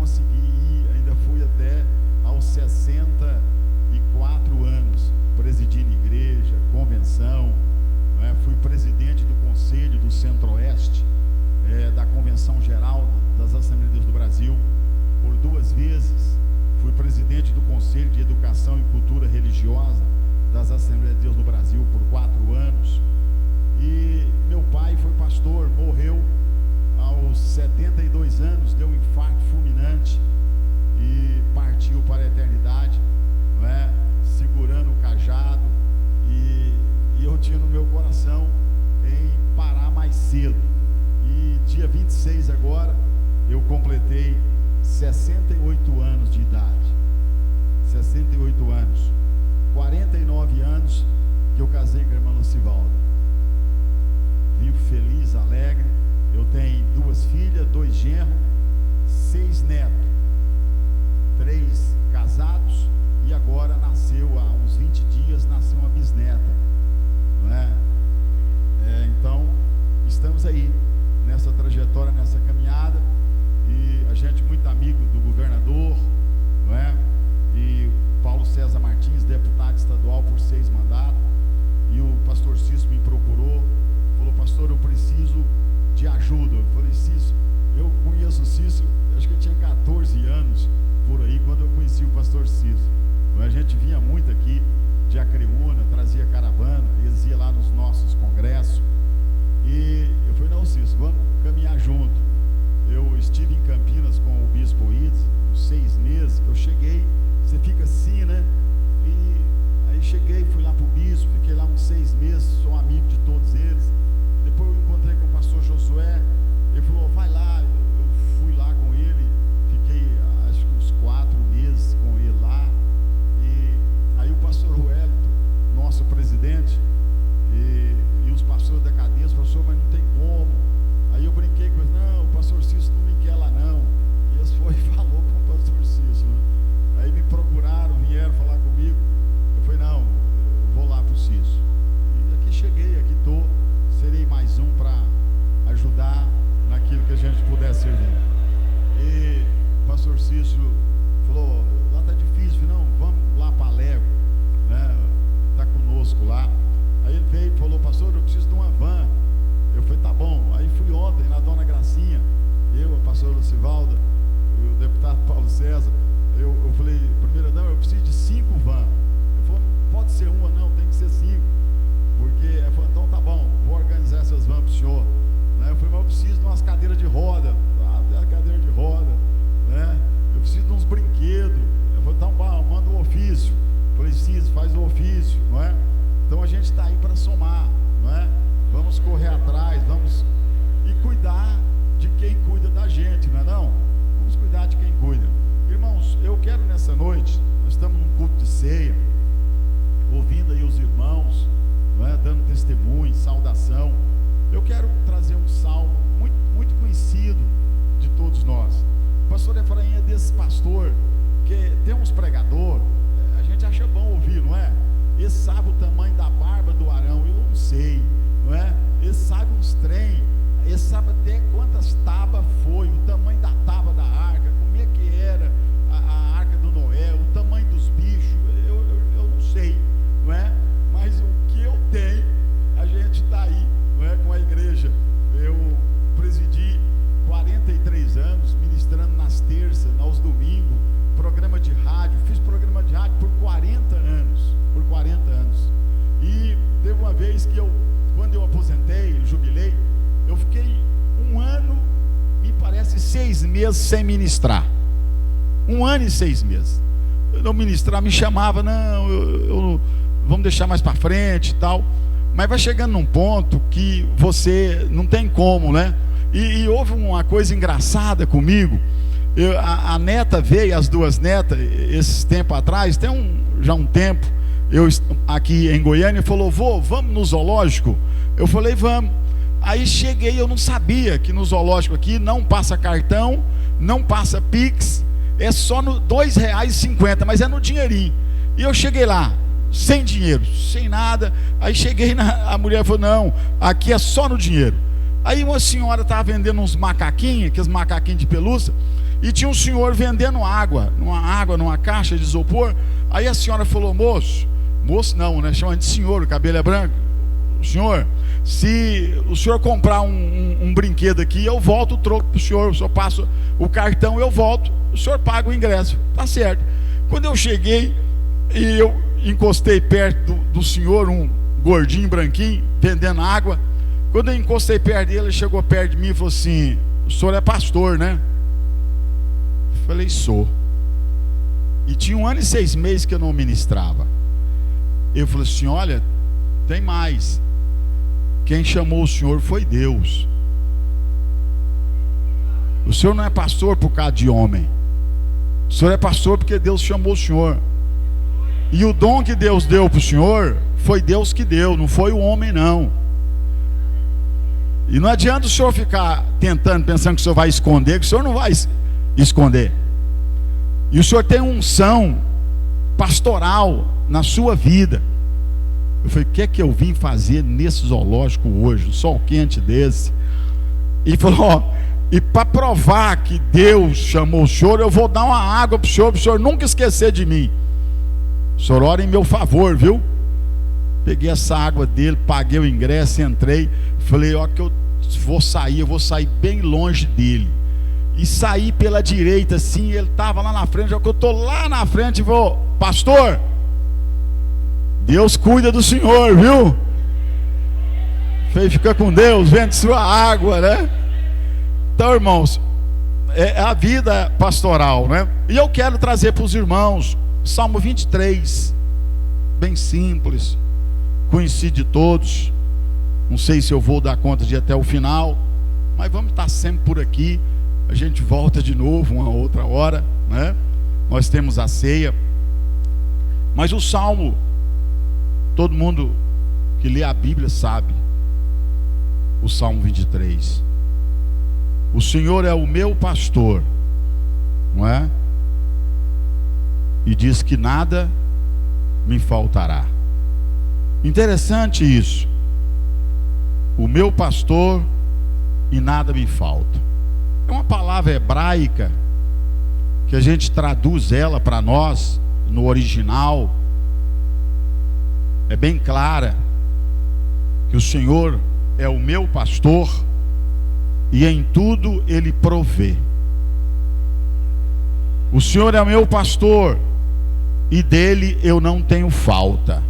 consegui ir, ainda fui até aos 64 anos, presidindo igreja, convenção, né? Fui presidente do Conselho do Centro-Oeste, da Convenção Geral das Assembleias de Deus do Brasil, por 2 vezes. Fui presidente do Conselho de Educação e Cultura Religiosa das Assembleias de Deus do Brasil por 4 anos. E meu pai foi pastor, morreu aos 72 anos, deu um infarto fulminante e partiu para a eternidade, não é? Segurando o cajado, e eu tinha no meu coração em parar mais cedo. E dia 26 agora eu completei 68 anos de idade. 68 anos. 49 anos que eu casei com a irmã Lucivalda. Vivo feliz, alegre. Eu tenho 2 filhas, 2 genros, 6 netos, 3 casados, e agora nasceu, há uns 20 dias, nasceu uma bisneta, não é? Então, estamos aí, nessa trajetória, nessa caminhada, e a gente muito amigo do governador, não é? E Paulo César Martins, deputado estadual por 6 mandatos, e o pastor Cício me procurou, falou: pastor, eu preciso de ajuda. Eu falei: Cício, eu conheço o Cício, acho que eu tinha 14 anos por aí, quando eu conheci o pastor Cício. A gente vinha muito aqui de Acreúna, trazia caravana, eles iam lá nos nossos congressos, e eu falei: não, Cício, vamos caminhar junto. Eu estive em Campinas com o bispo Ides, uns 6 meses, eu cheguei, você fica assim, né? E aí cheguei, fui lá para o bispo, fiquei lá uns 6 meses, sou amigo de todos eles. Depois eu encontrei com o pastor Josué, ele falou: vai lá. Eu fui lá com ele, fiquei acho que uns 4 meses com ele lá. E aí o pastor Wellington, nosso presidente, e os pastores da cadeia, pastor, mas não tem como. Aí eu brinquei com eles: não, o pastor Cício não me quer lá não. E eles foram e falou com o pastor Cício, né? Aí me procuraram, vieram falar comigo. Eu falei: não, eu vou lá para o Cício. E aqui cheguei, aqui estou. Serei mais um para ajudar naquilo que a gente puder servir. E o pastor Cício falou: lá está difícil. Eu falei: não, vamos lá para Alego, né? Está conosco lá. Aí ele veio e falou: pastor, eu preciso de uma van. Eu falei: tá bom. Aí fui ontem na Dona Gracinha, eu, a pastora Lucivalda, o deputado Paulo César. Eu falei: primeira dama, eu preciso de 5 vans. Ele falou: não pode ser uma não, tem que ser 5. Porque ela falou: então tá bom, vou organizar essas vans para o senhor, né? Eu falei: mas eu preciso de umas cadeiras de roda. Tem a cadeira de roda, né? Eu preciso de uns brinquedos. Ela falou: então bom, manda um ofício. Eu falei: sim, faz o ofício, não é? Então a gente está aí para somar, não é? Vamos correr atrás, vamos e cuidar de quem cuida da gente, não é não? Vamos cuidar de quem cuida. Irmãos, eu quero nessa noite, nós estamos num culto de ceia, ouvindo aí os irmãos, não é? Dando testemunho, saudação. Eu quero trazer um salmo muito, muito conhecido de todos nós. O pastor Efraim é desse pastor que tem uns pregador, a gente acha bom ouvir, não é? Ele sabe o tamanho da barba do Arão, eu não sei, não é? Ele sabe uns trem, ele sabe até quantas tábuas foi, o tamanho da tábua da arca, como é que era a arca do Noé, o tamanho dos bichos, eu não sei, não é? Mas o que eu tenho, a gente está aí, não é? Com a igreja. Eu presidi 43 anos, ministrando nas terças, aos domingos, programa de rádio, fiz programa de rádio por 40 anos, e teve uma vez que quando eu aposentei, eu jubilei, eu fiquei 1 ano, me parece 6 meses sem ministrar, 1 ano e 6 meses, eu não ministrar, me chamava, não, vamos deixar mais para frente e tal, mas vai chegando num ponto que você não tem como, né? E houve uma coisa engraçada comigo. A neta veio, as 2 netas, esse tempo atrás, já um tempo, eu aqui em Goiânia, falou: vô, vamos no zoológico? Eu falei: vamos. Aí cheguei, eu não sabia que no zoológico aqui não passa cartão, não passa Pix, é só no R$2,50, mas é no dinheirinho. E eu cheguei lá, sem dinheiro, sem nada. Aí cheguei, a mulher falou: não, aqui é só no dinheiro. Aí uma senhora estava vendendo uns macaquinhos, aqueles macaquinhos de pelúcia, e tinha um senhor vendendo água numa caixa de isopor. Aí a senhora falou: moço não, né? Chama de senhor, o cabelo é branco. Senhor, se o senhor comprar um brinquedo aqui, eu volto o troco para o senhor passa o cartão, eu volto, o senhor paga o ingresso. Tá certo. Quando eu cheguei e eu encostei perto do senhor, um gordinho, branquinho, vendendo água. Quando eu encostei perto dele, ele chegou perto de mim e falou assim: o senhor é pastor, né? Eu falei: sou. E tinha 1 ano e 6 meses que eu não ministrava. Eu falei assim: olha, tem mais. Quem chamou o senhor foi Deus. O senhor não é pastor por causa de homem. O senhor é pastor porque Deus chamou o senhor. E o dom que Deus deu para o senhor, foi Deus que deu, não foi o homem não. E não adianta o senhor ficar tentando, pensando que o senhor vai esconder, que o senhor não vai esconder. E o senhor tem unção pastoral na sua vida. Eu falei: o que é que eu vim fazer nesse zoológico hoje, um sol quente desse? E falou: ó, e para provar que Deus chamou o senhor, eu vou dar uma água para o senhor nunca esquecer de mim. O senhor ora em meu favor, viu? Peguei essa água dele, paguei o ingresso, entrei. Falei: ó, que eu vou sair bem longe dele. E saí pela direita assim, ele estava lá na frente. Já que eu estou lá na frente, vou: pastor, Deus cuida do senhor, viu? Falei: fica com Deus, vende sua água, né? Então, irmãos, é a vida pastoral, né? E eu quero trazer para os irmãos Salmo 23, bem simples, conhecido de todos. Não sei se eu vou dar conta de ir até o final, mas vamos estar sempre por aqui. A gente volta de novo uma outra hora, né? Nós temos a ceia. Mas o Salmo, todo mundo que lê a Bíblia sabe, o Salmo 23. O Senhor é o meu pastor, não é? E diz que nada me faltará. Interessante isso. O meu pastor e nada me falta. É uma palavra hebraica que a gente traduz ela para nós no original. É bem clara que o Senhor é o meu pastor e em tudo Ele provê. O Senhor é o meu pastor e dele eu não tenho falta.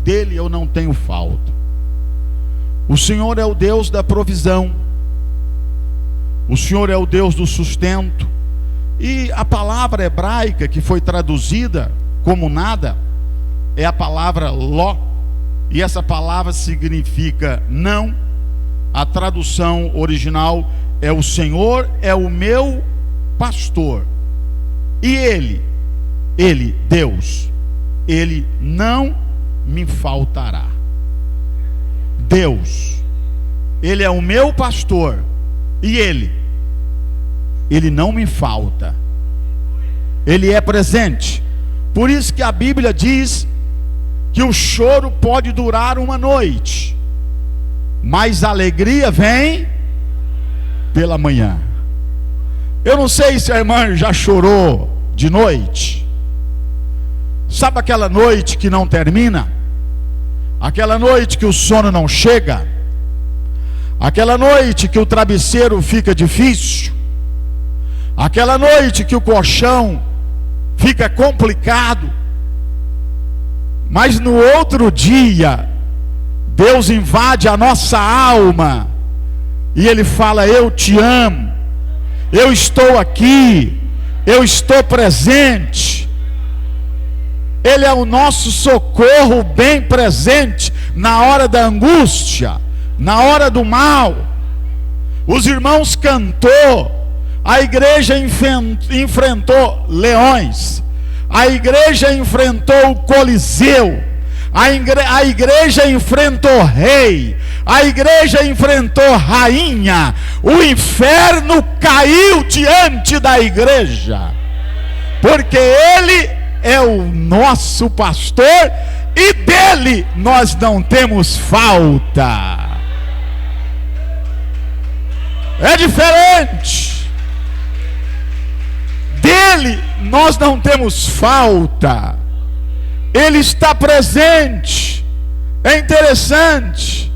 Dele eu não tenho falta. O Senhor é o Deus da provisão. O Senhor é o Deus do sustento. E a palavra hebraica que foi traduzida como nada é a palavra ló. E essa palavra significa não. A tradução original é: o Senhor é o meu pastor. E Ele, Deus, Ele não me faltará. Deus, Ele é o meu pastor. E Ele não me falta. Ele é presente. Por isso que a Bíblia diz que o choro pode durar uma noite, mas a alegria vem pela manhã. Eu não sei se a irmã já chorou de noite. Sabe aquela noite que não termina? Aquela noite que o sono não chega? Aquela noite que o travesseiro fica difícil? Aquela noite que o colchão fica complicado? Mas no outro dia, Deus invade a nossa alma e Ele fala: eu te amo, eu estou aqui, eu estou presente. Ele é o nosso socorro bem presente na hora da angústia, na hora do mal. Os irmãos cantou, a igreja enfrentou leões, a igreja enfrentou o Coliseu, a igreja enfrentou rei, a igreja enfrentou rainha. O inferno caiu diante da igreja, porque Ele é o nosso pastor e dele nós não temos falta. é diferente. Dele nós não temos falta. Ele está presente. É interessante.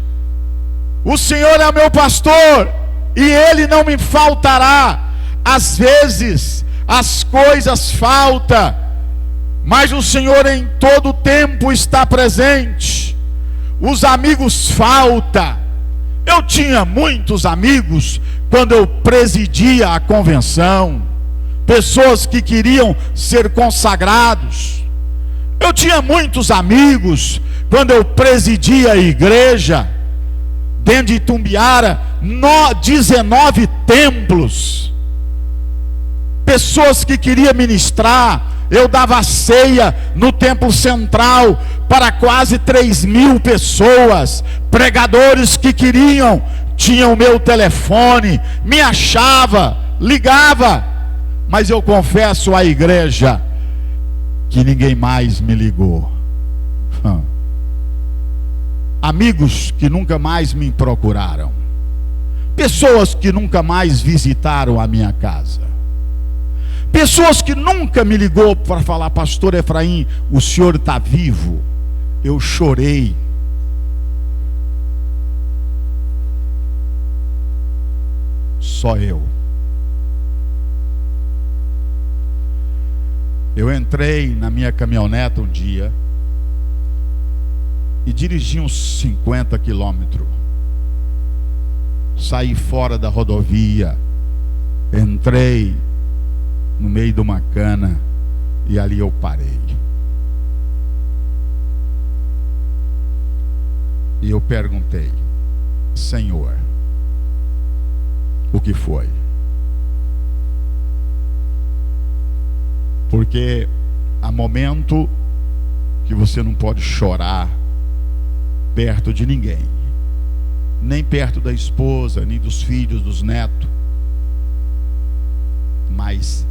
O Senhor é meu pastor e Ele não me faltará. Às vezes as coisas faltam, mas o Senhor em todo tempo está presente. Os amigos faltam. Eu tinha muitos amigos quando eu presidia a convenção, pessoas que queriam ser consagrados. Eu tinha muitos amigos quando eu presidia a igreja, dentro de Itumbiara, 19 templos. Pessoas que queriam ministrar. Eu dava ceia no templo central para quase 3.000 pessoas. Pregadores que queriam, tinham o meu telefone, me achava, ligava. Mas eu confesso à igreja que ninguém mais me ligou. Amigos que nunca mais me procuraram. Pessoas que nunca mais visitaram a minha casa. Pessoas que nunca me ligou para falar: pastor Efraim, o senhor está vivo? Eu chorei. Só eu. Eu entrei na minha caminhonete um dia e dirigi uns 50 quilômetros. Saí fora da rodovia, entrei no meio de uma cana e ali eu parei. E eu perguntei: Senhor, o que foi? Porque há momento que você não pode chorar perto de ninguém, nem perto da esposa, nem dos filhos, dos netos. Mas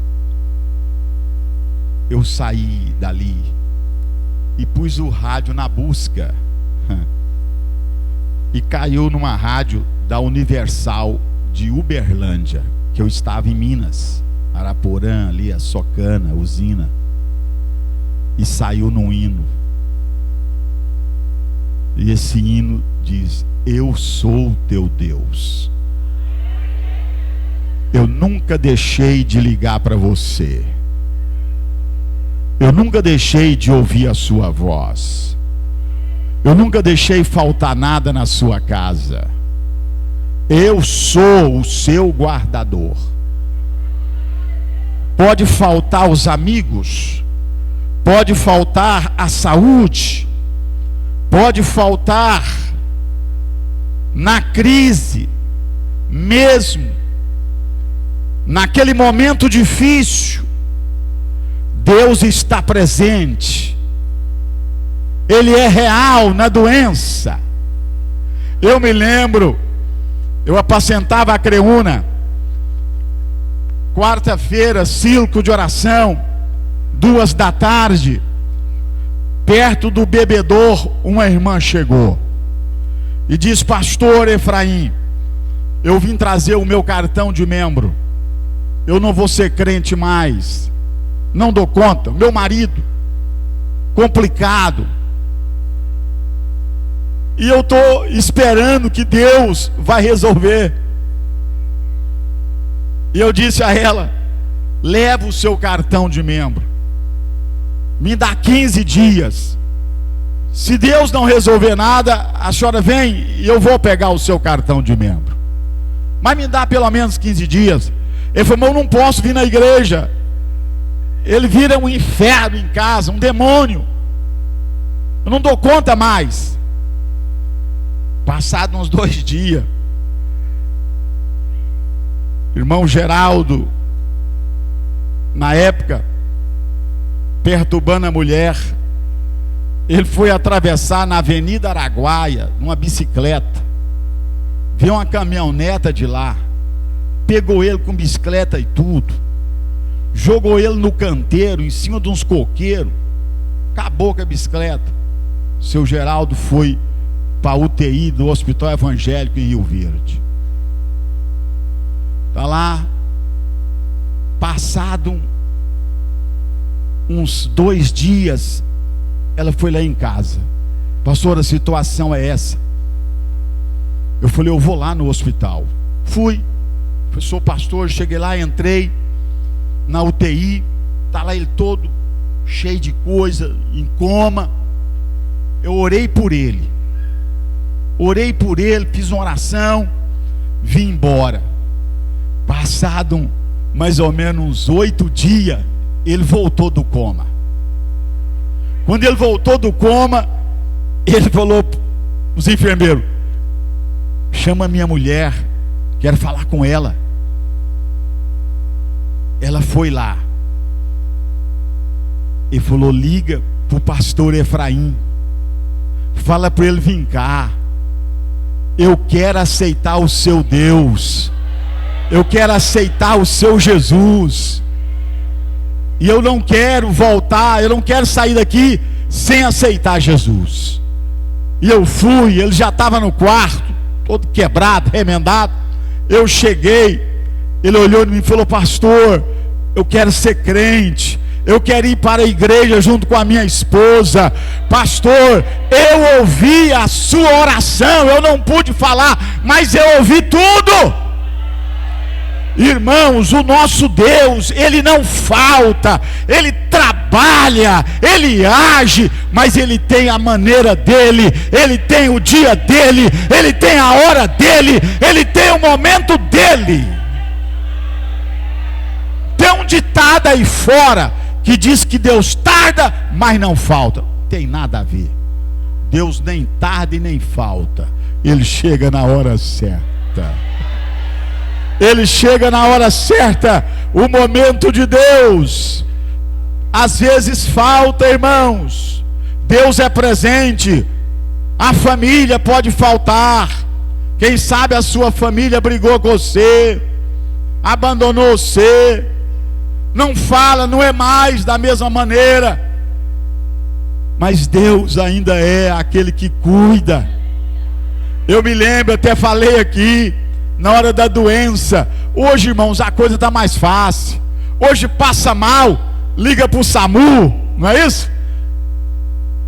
eu saí dali e pus o rádio na busca e caiu numa rádio da Universal de Uberlândia, que eu estava em Minas, Araporã, ali a Socana, a usina, e saiu num hino. E esse hino diz: eu sou o teu Deus. Eu nunca deixei de ligar para você. Eu nunca deixei de ouvir a sua voz. Eu nunca deixei faltar nada na sua casa. Eu sou o seu guardador. Pode faltar os amigos, pode faltar a saúde, pode faltar na crise, mesmo naquele momento difícil, Deus está presente. Ele é real na doença. Eu me lembro, eu apacentava a Creúna, quarta-feira, círculo de oração, 14h, perto do bebedor, uma irmã chegou e disse: pastor Efraim, eu vim trazer o meu cartão de membro, eu não vou ser crente mais, não dou conta, meu marido, complicado, e eu estou esperando que Deus vai resolver. E eu disse a ela: leva o seu cartão de membro, me dá 15 dias, se Deus não resolver nada, a senhora vem e eu vou pegar o seu cartão de membro, mas me dá pelo menos 15 dias. Ele falou: mas eu não posso vir na igreja, ele vira um inferno em casa, um demônio, eu não dou conta mais. Passado uns 2 dias, irmão Geraldo, na época, perturbando a mulher, ele foi atravessar na Avenida Araguaia, numa bicicleta, viu uma caminhoneta de lá, pegou ele com bicicleta e tudo, jogou ele no canteiro, em cima de uns coqueiros, acabou com a bicicleta. Seu Geraldo foi para a UTI do Hospital Evangélico em Rio Verde. Está lá. Passado uns 2 dias, ela foi lá em casa. Pastor, a situação é essa. Eu falei, eu vou lá no hospital. Fui. Sou pastor, cheguei lá, entrei na UTI. Está lá ele todo cheio de coisa, em coma. Eu orei por ele. Fiz uma oração, vim embora. Passado mais ou menos uns 8 dias, ele voltou do coma. Quando ele voltou do coma, ele falou para os enfermeiros: chama minha mulher, quero falar com ela. Ela foi lá. Ele falou: liga para o pastor Efraim, fala para ele vir cá. Eu quero aceitar o seu Deus, eu quero aceitar o seu Jesus, e eu não quero voltar, eu não quero sair daqui sem aceitar Jesus. E eu fui, ele já estava no quarto, todo quebrado, remendado. Eu cheguei, ele olhou em mim e falou: pastor, eu quero ser crente, eu quero ir para a igreja junto com a minha esposa. Pastor, eu ouvi a sua oração, eu não pude falar, mas eu ouvi tudo. Irmãos, o nosso Deus, Ele não falta, Ele trabalha, Ele age, mas Ele tem a maneira dEle, Ele tem o dia dEle, Ele tem a hora dEle, Ele tem o momento dEle. Tem um ditado aí fora que diz que Deus tarda, mas não falta. Não tem nada a ver. Deus nem tarda e nem falta, Ele chega na hora certa. Ele chega na hora certa. O momento de Deus às vezes falta, irmãos. Deus é presente. A família pode faltar. Quem sabe a sua família brigou com você, abandonou você, não fala, não é mais da mesma maneira, mas Deus ainda é aquele que cuida. Eu me lembro, até falei aqui, na hora da doença. Hoje, irmãos, a coisa está mais fácil. Hoje passa mal, liga para o SAMU, não é isso?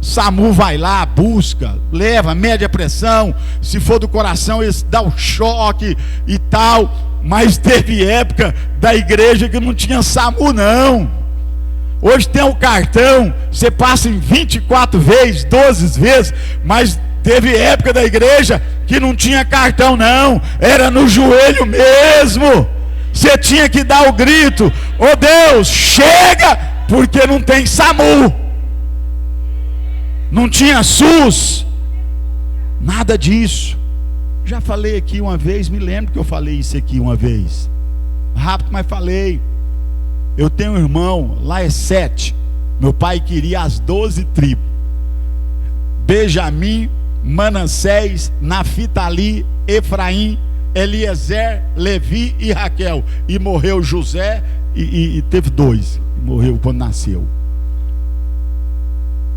SAMU vai lá, busca, leva, mede a pressão. Se for do coração, eles dão um choque e tal. Mas teve época da igreja que não tinha SAMU não. Hoje tem um cartão, você passa em 24 vezes, 12 vezes. Mas teve época da igreja que não tinha cartão não, era no joelho mesmo. Você tinha que dar o grito: ô Deus, chega, porque não tem SAMU, não tinha SUS, nada disso. Já falei aqui uma vez, me lembro que eu falei isso aqui uma vez, rápido, mas falei. Eu tenho um irmão, lá é 7, meu pai queria as 12 tribos: Benjamim, Manassés, Naftali, Efraim, Eliezer, Levi e Raquel. E morreu José, e teve 2, morreu quando nasceu.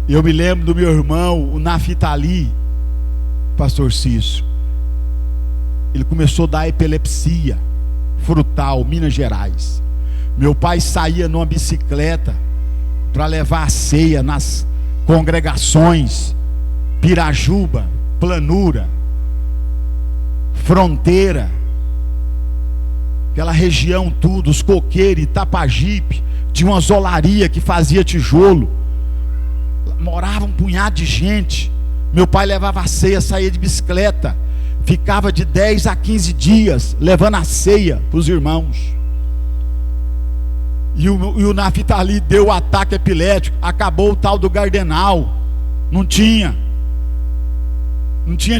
Eu me lembro do meu irmão, o Naftali, pastor Cício. Ele começou a dar epilepsia, Frutal, Minas Gerais. Meu pai saía numa bicicleta para levar a ceia nas congregações, Pirajuba, Planura, Fronteira, aquela região tudo, os coqueiros, Itapajipe. Tinha uma zolaria que fazia tijolo, morava um punhado de gente. Meu pai levava a ceia, saía de bicicleta, ficava de 10 a 15 dias levando a ceia para os irmãos. E o Naftali deu o ataque epilético, acabou o tal do Gardenal, não tinha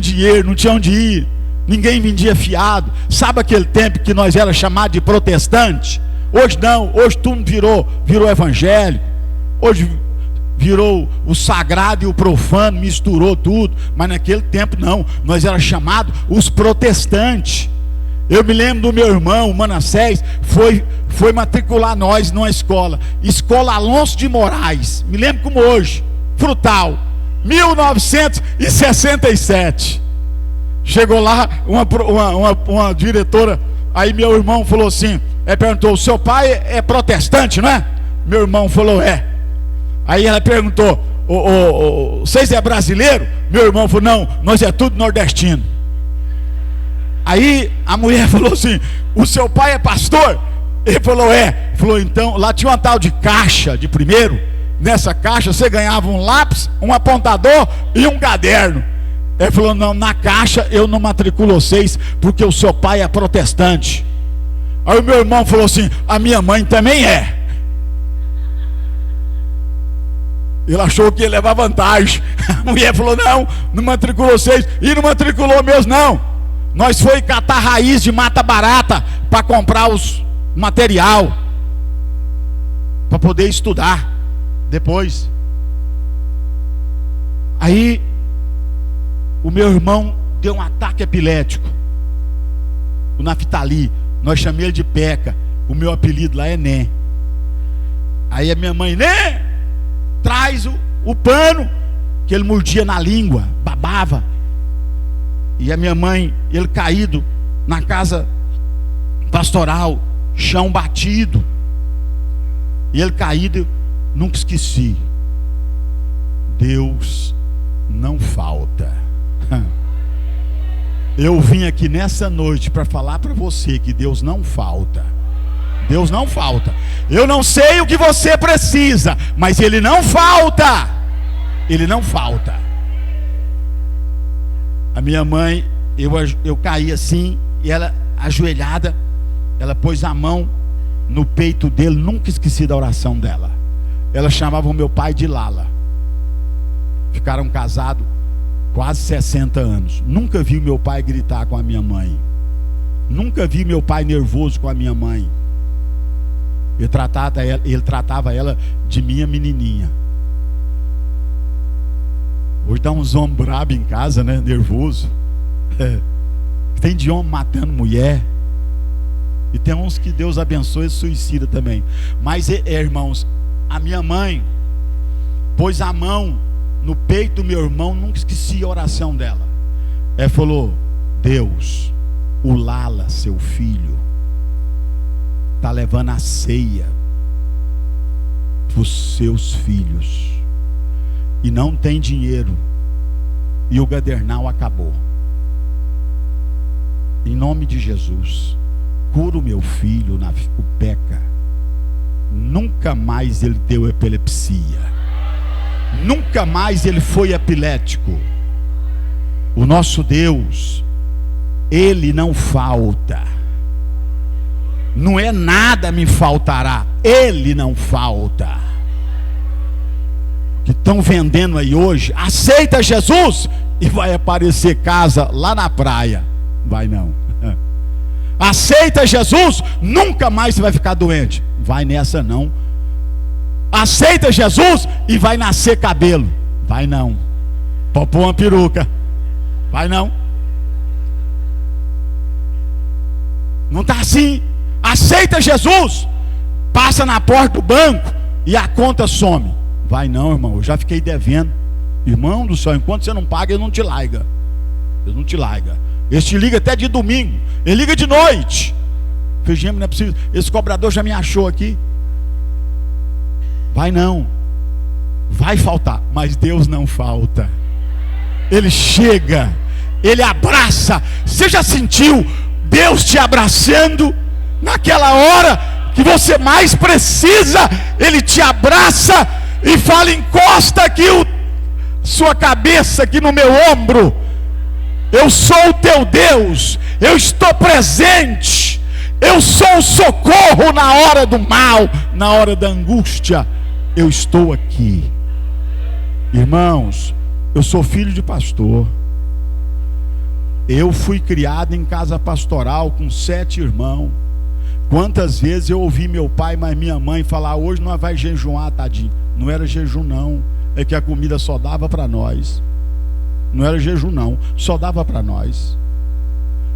dinheiro, não tinha onde ir, ninguém vendia fiado. Sabe aquele tempo que nós era chamado de protestante? Hoje não, hoje tudo virou evangélico, hoje virou o sagrado e o profano, misturou tudo. Mas naquele tempo não, nós era chamado os protestantes. Eu me lembro do meu irmão, Manassés, foi matricular nós numa escola Alonso de Moraes, me lembro como hoje, Frutal, 1967. Chegou lá uma diretora Aí meu irmão falou assim, perguntou, o seu pai é protestante, não é? Meu irmão falou, é. Aí ela perguntou, vocês é brasileiro? Meu irmão falou, não, nós é tudo nordestino. Aí a mulher falou assim, o seu pai é pastor? Ele falou, é. Falou, então, lá tinha uma tal de caixa de primeiro. Nessa caixa você ganhava um lápis, um apontador e um caderno. Ele falou, não, na caixa eu não matriculo vocês, porque o seu pai é protestante. Aí o meu irmão falou assim, a minha mãe também é. Ele achou que ia levar vantagem. A mulher falou, não matriculou vocês. E não matriculou mesmo, não. Nós foi catar raiz de mata barata para comprar os material, para poder estudar depois. Aí o meu irmão deu um ataque epilético, o Naftali, nós chamamos ele de Peca, o meu apelido lá é Né. Aí a minha mãe, Né, traz o pano, que ele mordia na língua, babava. E a minha mãe, ele caído na casa pastoral, chão batido, e ele caído, nunca esqueci, Deus não falta. Eu vim aqui nessa noite para falar para você que Deus não falta. Deus não falta. Eu não sei o que você precisa, mas Ele não falta. Ele não falta. A minha mãe, eu caí assim, e ela ajoelhada, ela pôs a mão no peito dele. Nunca esqueci da oração dela. Ela chamava o meu pai de Lala. Ficaram casados quase 60 anos. Nunca vi meu pai gritar com a minha mãe. Nunca vi meu pai nervoso com a minha mãe. Ele tratava ela de minha menininha. Hoje dá uns homens brabos em casa, né? Nervoso. Tem de homem matando mulher. E tem uns que Deus abençoe e suicida também. Mas, irmãos, a minha mãe pôs a mão no peito do meu irmão. Nunca esqueci a oração dela. Ela falou, Deus, o Lala, seu filho, está levando a ceia para os seus filhos, e não tem dinheiro, e o gadernal acabou. Em nome de Jesus, cura o meu filho, o Peca. Nunca mais ele deu epilepsia, nunca mais ele foi epilético. O nosso Deus, Ele não falta. Não é nada me faltará, Ele não falta. Que estão vendendo aí hoje, aceita Jesus e vai aparecer casa lá na praia. Vai não. Aceita Jesus, nunca mais você vai ficar doente. Vai nessa não. Aceita Jesus e vai nascer cabelo. Vai não. Pode pôr uma peruca. Vai não. Não está assim. Aceita Jesus, passa na porta do banco e a conta some. Vai não, irmão, eu já fiquei devendo. Irmão do céu, enquanto você não paga, ele não te larga. Ele não te larga. Ele te liga até de domingo, ele liga de noite. Falei, não é possível, esse cobrador já me achou aqui. Vai não. Vai faltar, mas Deus não falta. Ele chega, Ele abraça. Você já sentiu Deus te abraçando? Naquela hora que você mais precisa, Ele te abraça e fala, encosta aqui sua cabeça aqui no meu ombro. Eu sou o teu Deus, eu estou presente, eu sou o socorro na hora do mal, na hora da angústia, eu estou aqui. Irmãos, eu sou filho de pastor. Eu fui criado em casa pastoral com 7 irmãos. Quantas vezes eu ouvi meu pai, mas minha mãe falar, hoje nós vai jejuar, tadinho. Não era jejum não, é que a comida só dava para nós. Não era jejum não, só dava para nós.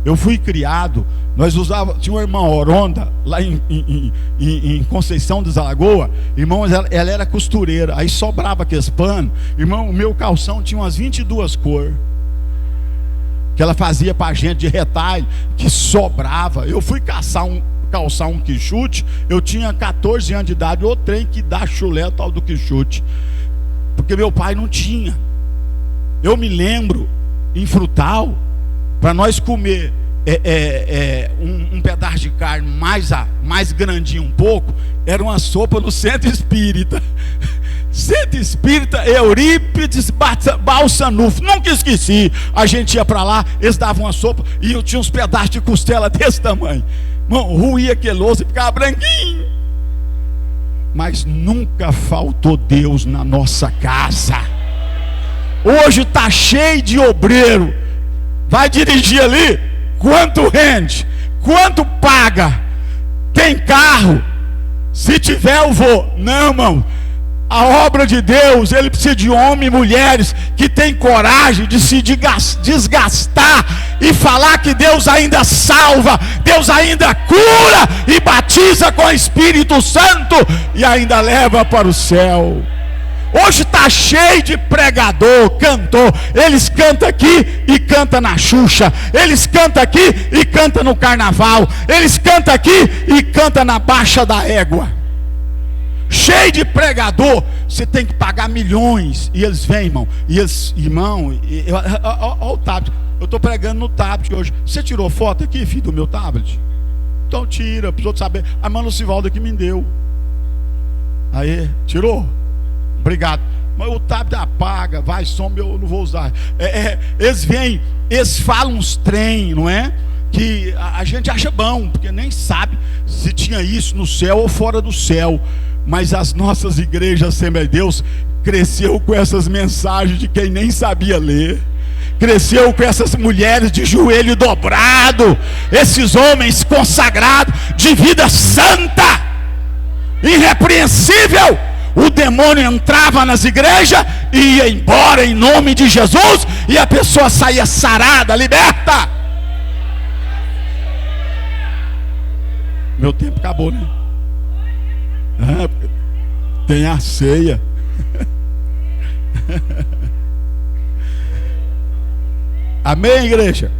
Eu fui criado, nós usávamos, tinha uma irmã Oronda, lá em Conceição das Alagoas. Irmãos, ela era costureira, aí sobrava aqueles panos. Irmão, o meu calção tinha umas 22 cores. que ela fazia para gente de retalho, que sobrava. Eu fui calçar um quichute, eu tinha 14 anos de idade, o trem que dá chulé tal do quichute, porque meu pai não tinha. Eu me lembro, em Frutal, para nós comer um pedaço de carne mais grandinho um pouco, era uma sopa no Centro Espírita. Centro Espírita Eurípides Balsanufo, nunca esqueci. A gente ia para lá, eles davam uma sopa e eu tinha uns pedaços de costela desse tamanho. Mano, ruía aquele osso e ficava branquinho. Mas nunca faltou Deus na nossa casa. Hoje está cheio de obreiro. Vai dirigir ali, quanto rende? Quanto paga? Tem carro? Se tiver eu vou. Não, irmão. A obra de Deus, ele precisa de homens e mulheres que têm coragem de se desgastar e falar que Deus ainda salva, Deus ainda cura e batiza com o Espírito Santo e ainda leva para o céu. Hoje está cheio de pregador, cantor. Eles cantam aqui e cantam na Xuxa. Eles cantam aqui e cantam no carnaval. Eles cantam aqui e cantam na Baixa da Égua. Cheio de pregador, você tem que pagar milhões. E eles vêm, irmão. E eles, irmão, olha o tablet. Eu estou pregando no tablet hoje. Você tirou foto aqui, filho, do meu tablet? Então tira, para os outros saberem. A irmã Lucivalda que me deu. Aí, tirou? Obrigado. Mas o tablet apaga, vai, some, eu não vou usar. Eles vêm, eles falam uns trem, não é? Que a gente acha bom, porque nem sabe se tinha isso no céu ou fora do céu. Mas as nossas igrejas, Assembleia de Deus, cresceu com essas mensagens de quem nem sabia ler. Cresceu com essas mulheres de joelho dobrado, esses homens consagrados, de vida santa, irrepreensível. O demônio entrava nas igrejas e ia embora em nome de Jesus, e a pessoa saía sarada, liberta. Meu tempo acabou, né? Tem a ceia. Amém, igreja?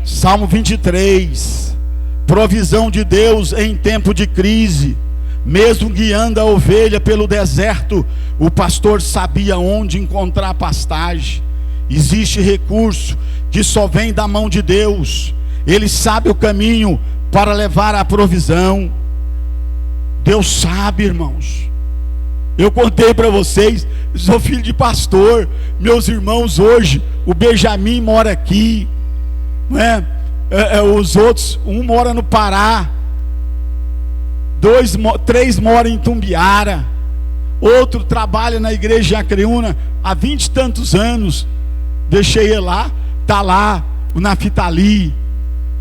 Salmo 23. Provisão de Deus em tempo de crise. Mesmo guiando a ovelha pelo deserto, o pastor sabia onde encontrar pastagem. Existe recurso que só vem da mão de Deus. Ele sabe o caminho para levar a provisão. Deus sabe, irmãos. Eu contei para vocês, sou filho de pastor. Meus irmãos hoje, o Benjamin mora aqui, não é? Os outros, um mora no Pará, 3 moram em Tumbiara, outro trabalha na igreja de Acreúna há 20 e tantos anos. Deixei ele lá, está lá, o Naftali,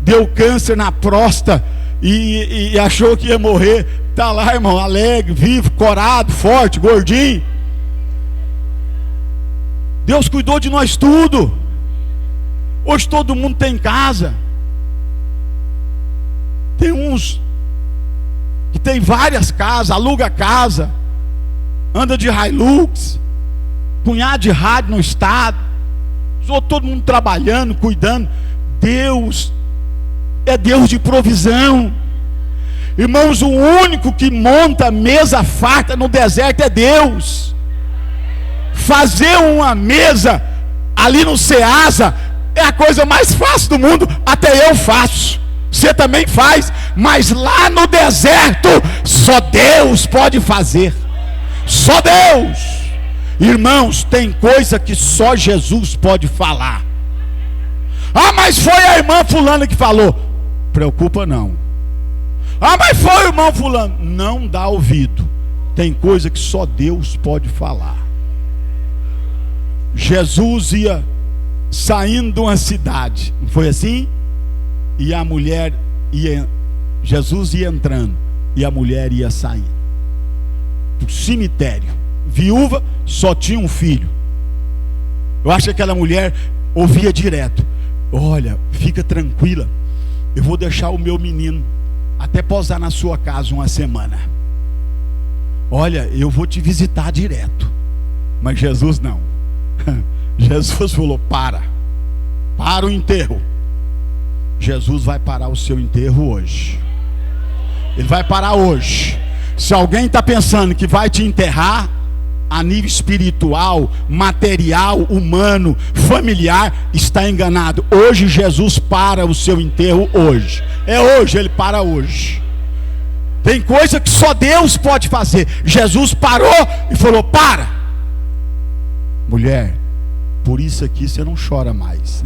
deu câncer na próstata e achou que ia morrer. Está lá, irmão, alegre, vivo, corado, forte, gordinho. Deus cuidou de nós tudo. Hoje todo mundo tem casa. Tem uns que tem várias casas, aluga casa, anda de Hilux, punhado de rádio no estado, todo mundo trabalhando, cuidando. Deus é Deus de provisão. Irmãos, o único que monta mesa farta no deserto é Deus. Fazer uma mesa ali no Ceasa é a coisa mais fácil do mundo. Até eu faço, você também faz. Mas lá no deserto só Deus pode fazer. Só Deus. Irmãos, tem coisa que só Jesus pode falar. Ah, mas foi a irmã fulana que falou. Preocupa não. Ah, mas foi o irmão fulano. Não dá ouvido. Tem coisa que só Deus pode falar. Jesus ia saindo de uma cidade, não foi assim? E a mulher ia, Jesus ia entrando e a mulher ia saindo pro cemitério. Viúva, só tinha um filho. Eu acho que aquela mulher ouvia direto: olha, fica tranquila, eu vou deixar o meu menino até posar na sua casa uma semana. Olha, eu vou te visitar direto. Mas Jesus não. Jesus falou: para. para o enterro. Jesus vai parar o seu enterro hoje. Ele vai parar hoje. Se alguém está pensando que vai te enterrar a nível espiritual, material, humano, familiar, está enganado. Hoje Jesus para o seu enterro hoje. É hoje, ele para hoje. Tem coisa que só Deus pode fazer. Jesus parou e falou: para. Mulher, por isso aqui você não chora mais.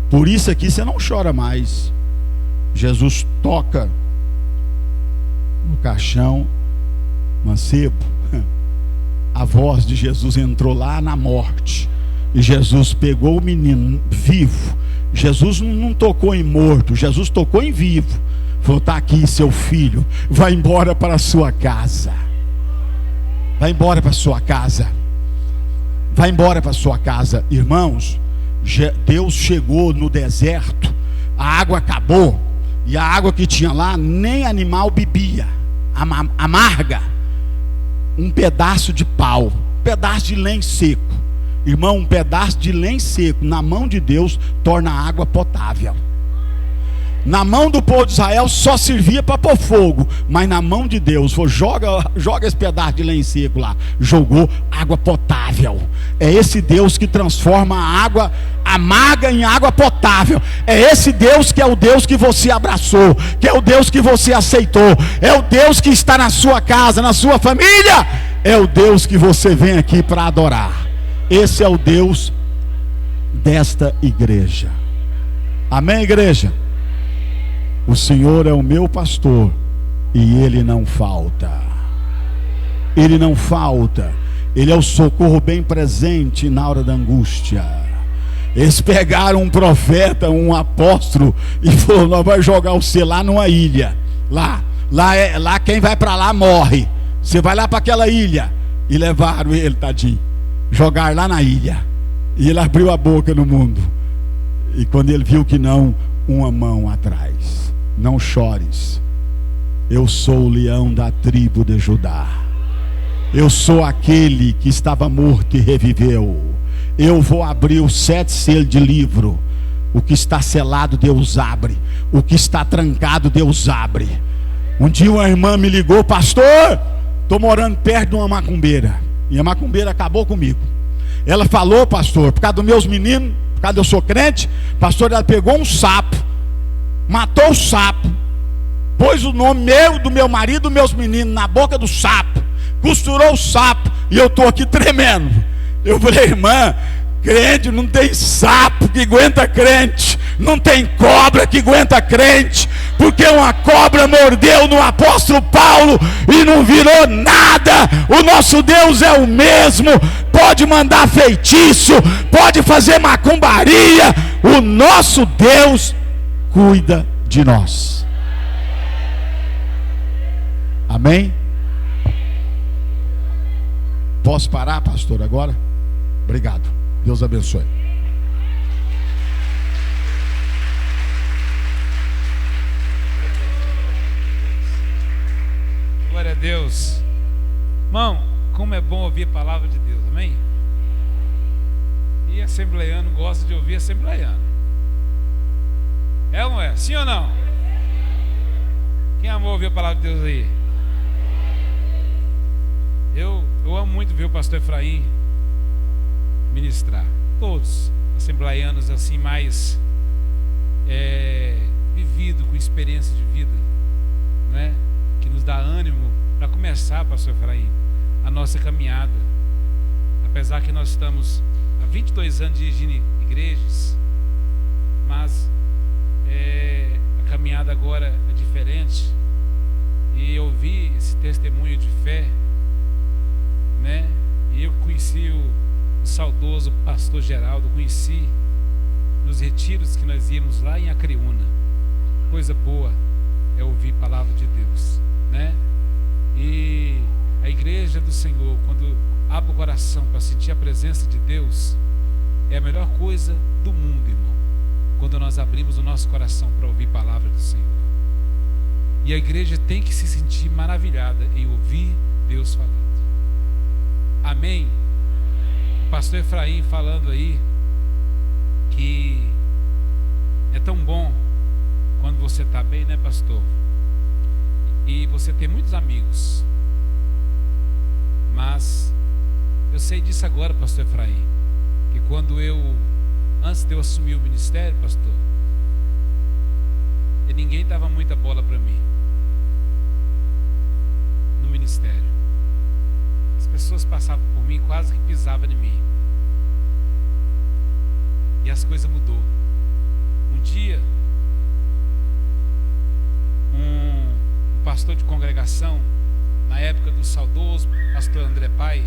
Por isso aqui você não chora mais. Jesus toca no caixão. Mancebo, a voz de Jesus entrou lá na morte, e Jesus pegou o menino vivo. Jesus não tocou em morto, Jesus tocou em vivo. Falou: está aqui seu filho, vai embora para a sua casa. Vai embora para a sua casa. Vai embora para a sua casa. Irmãos, Deus chegou no deserto, a água acabou, e a água que tinha lá nem animal bebia, amarga. Um pedaço de pau, um pedaço de lenho seco. Irmão, um pedaço de lenho seco na mão de Deus torna a água potável. Na mão do povo de Israel só servia para pôr fogo, mas na mão de Deus, joga esse pedaço de lenho seco lá, jogou água potável. É esse Deus que transforma a água amarga em água potável. É esse Deus que é o Deus que você abraçou, que é o Deus que você aceitou, é o Deus que está na sua casa, na sua família, é o Deus que você vem aqui para adorar. Esse é o Deus desta igreja. Amém, igreja? O Senhor é o meu pastor e Ele não falta. Ele não falta. Ele é o socorro bem presente na hora da angústia. Eles pegaram um profeta, um apóstolo, e falou: nós vamos jogar você lá numa ilha. Lá quem vai para lá morre. Você vai lá para aquela ilha. E levaram ele, tadinho, jogaram lá na ilha. E ele abriu a boca no mundo. E quando ele viu que não, uma mão atrás. Não chores. Eu sou o leão da tribo de Judá. Eu sou aquele que estava morto e reviveu. Eu vou abrir os 7 selos de livro. O que está selado, Deus abre. O que está trancado, Deus abre. Um dia uma irmã me ligou: pastor, estou morando perto de uma macumbeira, e a macumbeira acabou comigo. Ela falou: pastor, por causa dos meus meninos, por causa eu sou crente, pastor, ela pegou um sapo, matou o sapo, pôs o nome meu, do meu marido, dos meus meninos na boca do sapo, costurou o sapo, e eu estou aqui tremendo. Eu falei: irmã, crente não tem sapo que aguenta crente, não tem cobra que aguenta crente, porque uma cobra mordeu no apóstolo Paulo e não virou nada. O nosso Deus é o mesmo, pode mandar feitiço, pode fazer macumbaria, o nosso Deus cuida de nós. Amém? Posso parar, pastor, agora? Obrigado, Deus abençoe. Glória a Deus. Irmão, como é bom ouvir a palavra de Deus, amém? E assembleiano gosta de ouvir assembleiano. É ou não é? Sim ou não? Quem amou ouvir a palavra de Deus aí? Eu amo muito ver o pastor Efraim ministrar. Todos assembleianos assim mais vivido, com experiência de vida, né? Que nos dá ânimo para começar, pastor Efraim, a nossa caminhada. Apesar que nós estamos há 22 anos dirigindo igrejas, mas a caminhada agora é diferente. E eu vi esse testemunho de fé, né? E eu conheci o saudoso pastor Geraldo, conheci nos retiros que nós íamos lá em Acreúna. Coisa boa é ouvir a palavra de Deus, né? E a igreja do Senhor, quando abre o coração para sentir a presença de Deus, é a melhor coisa do mundo, irmão. Quando nós abrimos o nosso coração para ouvir a palavra do Senhor. E a igreja tem que se sentir maravilhada em ouvir Deus falando. Amém? O pastor Efraim falando aí, que é tão bom quando você está bem, né, pastor? E você tem muitos amigos. Mas eu sei disso agora, pastor Efraim, que antes de eu assumir o ministério, pastor, e ninguém dava muita bola para mim no ministério. As pessoas passavam por mim, quase que pisavam em mim. E as coisas mudou. Um dia, um pastor de congregação, na época do saudoso pastor André Pai,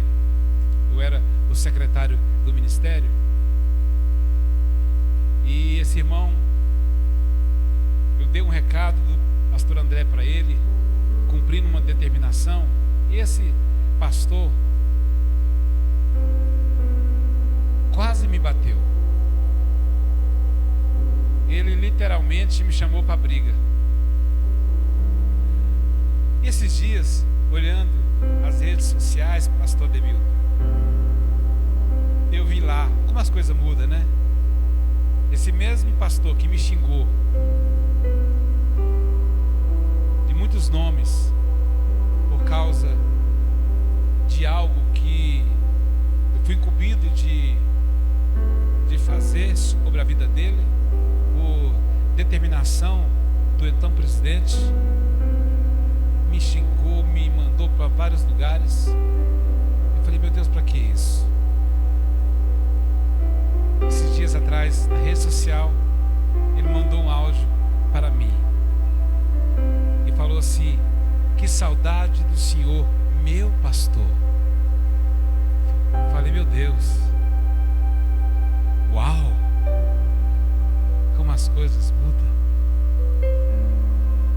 eu era o secretário do ministério, e esse irmão, eu dei um recado do pastor André para ele, cumprindo uma determinação, e esse pastor quase me bateu. Ele literalmente me chamou para briga. E esses dias, olhando as redes sociais, pastor Demildo, eu vi lá como as coisas mudam, né? Esse mesmo pastor que me xingou de muitos nomes por causa de algo que eu fui incumbido de fazer sobre a vida dele, por determinação do então presidente, me xingou, me mandou para vários lugares. Eu falei, meu Deus, para que isso? Esses dias atrás, na rede social, ele mandou um áudio para mim e falou assim: que saudade do senhor, meu pastor. Eu falei, meu Deus, uau, como as coisas mudam.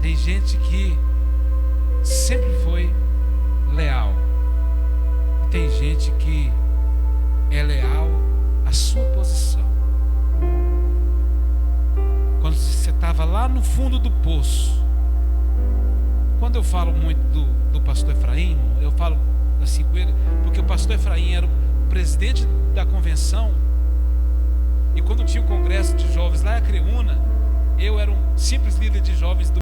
Tem gente que sempre foi leal, e tem gente que é leal à sua posição. Quando você estava lá no fundo do poço, quando eu falo muito do pastor Efraim, eu falo assim com ele, porque o pastor Efraim era o presidente da convenção, e quando tinha o congresso de jovens lá em Acreúna, eu era um simples líder de jovens do